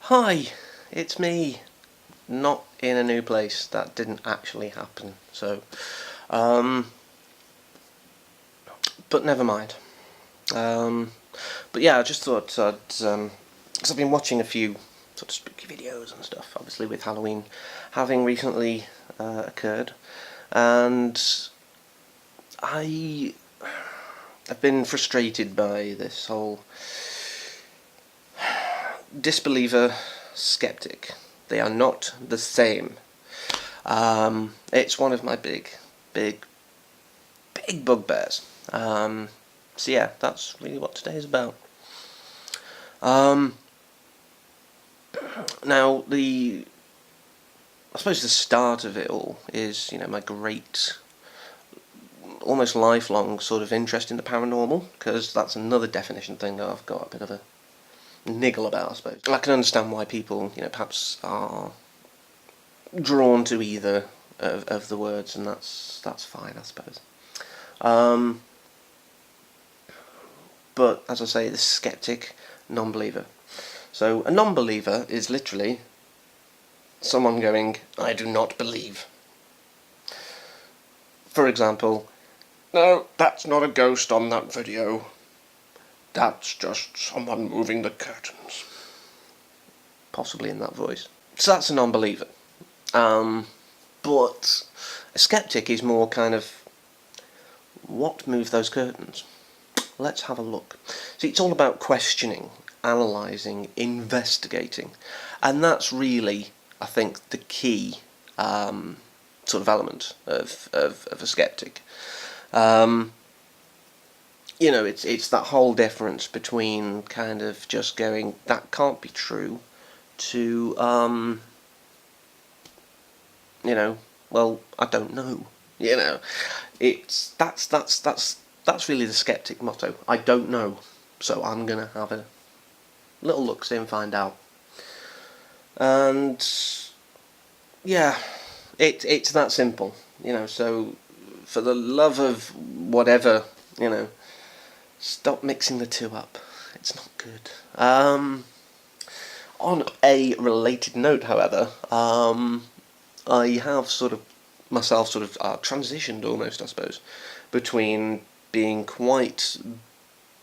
Hi, it's me. Not in a new place. That didn't actually happen. Um, but never mind. Um, but yeah, I just thought because I've been watching a few sort of spooky videos and stuff, obviously with Halloween having recently occurred, and I have been frustrated by this whole disbeliever skeptic. They are not the same. It's one of my big bugbears. So yeah, that's really what today is about. Um, Now, I suppose the start of it all is, my great, almost lifelong sort of interest in the paranormal, because that's another definition thing that I've got a bit of a niggle about, I suppose. I can understand why people, perhaps are drawn to either of the words, and that's fine, I suppose. Um, but as I say, the skeptic, non-believer. So a non-believer is literally someone going, I do not believe. For example, no, that's not a ghost on that video. That's just someone moving the curtains. Possibly in that voice. So that's a non-believer. But a skeptic is more kind of, what moved those curtains? Let's have a look. See, it's all about questioning, analysing, investigating. And that's really, I think, the key sort of element of a skeptic. It's that whole difference between kind of just going, that can't be true, to, well, I don't know. That's really the skeptic motto. I don't know, so I'm gonna have a little look see and find out. And yeah, it's that simple. So for the love of whatever, stop mixing the two up. It's not good. On a related note, however, I have myself transitioned almost, I suppose, between being quite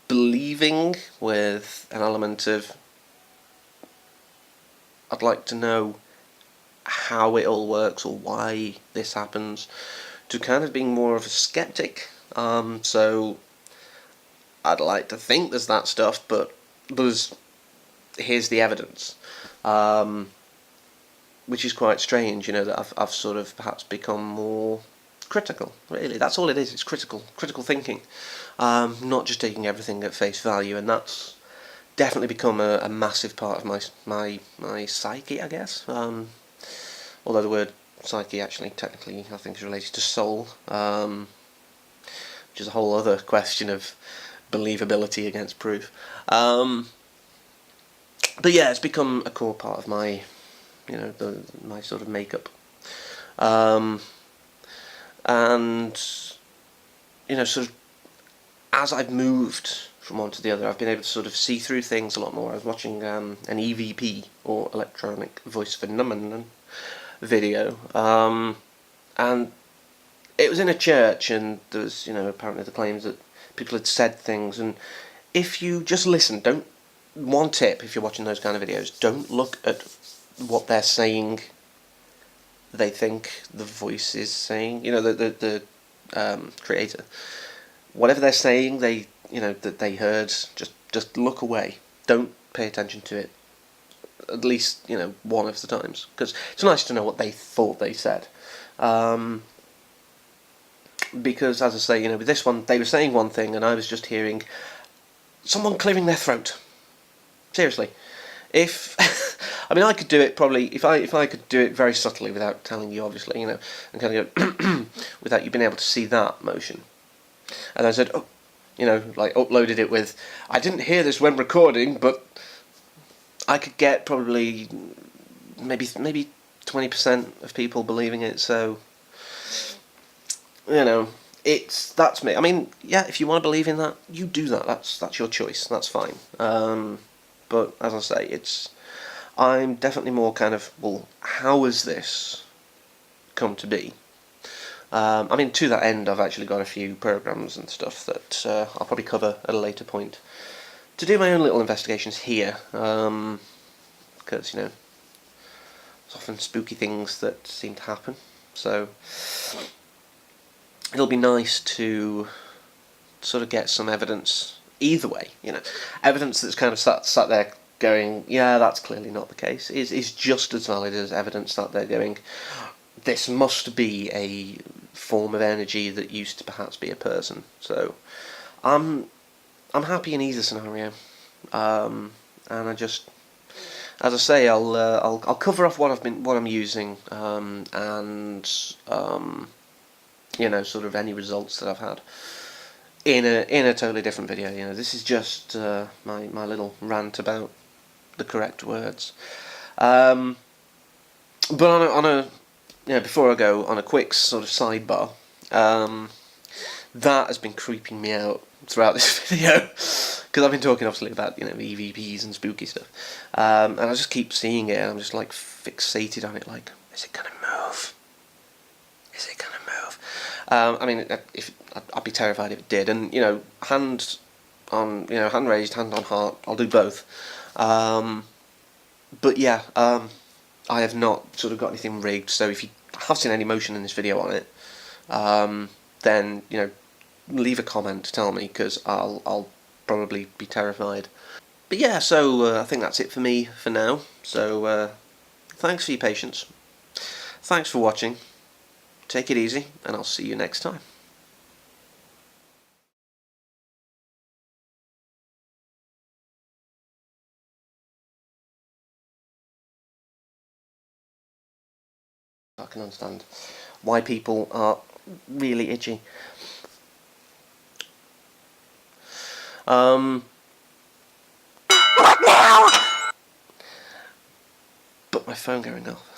believing with an element of, I'd like to know how it all works or why this happens, to kind of being more of a skeptic. So I'd like to think there's that stuff, but here's the evidence. Which is quite strange, that I've sort of perhaps become more critical. Really, that's all it is. It's critical thinking, not just taking everything at face value, and that's definitely become a massive part of my psyche, I guess. Although the word psyche actually technically I think is related to soul, which is a whole other question of believability against proof. But yeah, it's become a core part of my my sort of makeup. And sort of as I've moved from one to the other, I've been able to sort of see through things a lot more. I was watching an EVP, or electronic voice phenomenon, video, and it was in a church, and there was apparently the claims that people had said things, and if you just listen, don't, one tip if you're watching those kind of videos, don't look at what they're saying they think the voice is saying, the creator, whatever they're saying that they heard, just look away, don't pay attention to it, at least one of the times, because it's nice to know what they thought they said, because as I say, with this one they were saying one thing and I was just hearing someone clearing their throat. Seriously, if I mean, I could do it probably if I could do it very subtly without telling you, obviously, and kind of go without you being able to see that motion. And I said, oh, like uploaded it with, I didn't hear this when recording, but I could get probably maybe 20% of people believing it. So that's me. I mean, yeah, if you want to believe in that, you do that. That's your choice. That's fine. But as I say, I'm definitely more kind of, well, how has this come to be? I mean, to that end, I've actually got a few programs and stuff that I'll probably cover at a later point to do my own little investigations here, because, there's often spooky things that seem to happen, so it'll be nice to sort of get some evidence either way, evidence that's kind of sat there going, yeah, that's clearly not the case, is just as valid as evidence that they're going, this must be a form of energy that used to perhaps be a person. So I'm happy in either scenario, and I just, as I say, I'll cover off what I'm using, and sort of any results that I've had in a totally different video. This is just my little rant about the correct words. But on a before I go, on a quick sort of sidebar, that has been creeping me out throughout this video, because I've been talking obviously about EVPs and spooky stuff, and I just keep seeing it and I'm just like fixated on it, like, is it gonna move? Is it gonna move? I mean, I'd be terrified if it did, and hand on hand raised, hand on heart, I'll do both. But yeah, I have not sort of got anything rigged, so if you have seen any motion in this video on it, then leave a comment to tell me, because I'll probably be terrified. But yeah, so I think that's it for me for now. So thanks for your patience. Thanks for watching. Take it easy, and I'll see you next time. I can understand why people are really itchy. But my phone going off.